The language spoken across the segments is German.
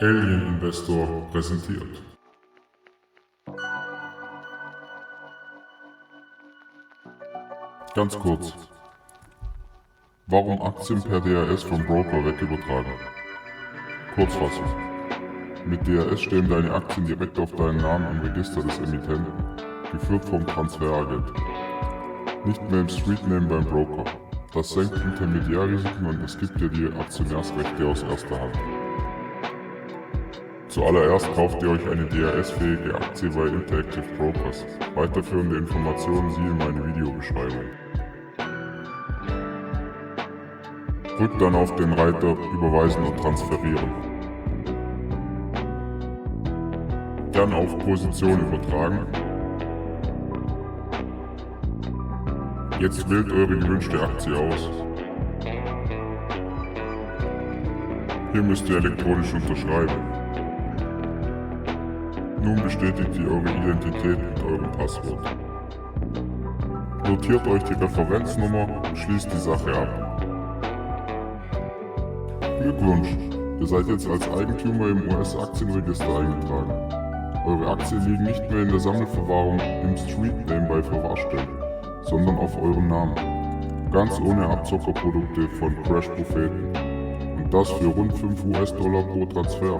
Alien Investor präsentiert. Ganz kurz. Warum Aktien per DRS vom Broker wegübertragen? Kurzfassung. Mit DRS stehen deine Aktien direkt auf deinen Namen im Register des Emittenten, geführt vom Transferagent. Nicht mehr im Streetname beim Broker. Das senkt Intermediärrisiken und es gibt dir die Aktionärsrechte aus erster Hand. Zuallererst kauft ihr euch eine DRS-fähige Aktie bei Interactive Brokers. Weiterführende Informationen siehe meine Videobeschreibung. Drückt dann auf den Reiter Überweisen und Transferieren. Dann auf Position übertragen. Jetzt wählt eure gewünschte Aktie aus. Hier müsst ihr elektronisch unterschreiben. Nun bestätigt ihr eure Identität mit eurem Passwort. Notiert euch die Referenznummer und schließt die Sache ab. Glückwunsch! Ihr seid jetzt als Eigentümer im US-Aktienregister eingetragen. Eure Aktien liegen nicht mehr in der Sammelverwahrung im Streetname bei Verwahrstellen, sondern auf eurem Namen. Ganz ohne Abzockerprodukte von Crash-Propheten. Und das für rund 5 US-Dollar pro Transfer.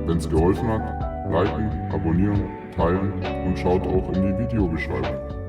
Wenn's geholfen hat, liken, abonnieren, teilen und schaut auch in die Videobeschreibung.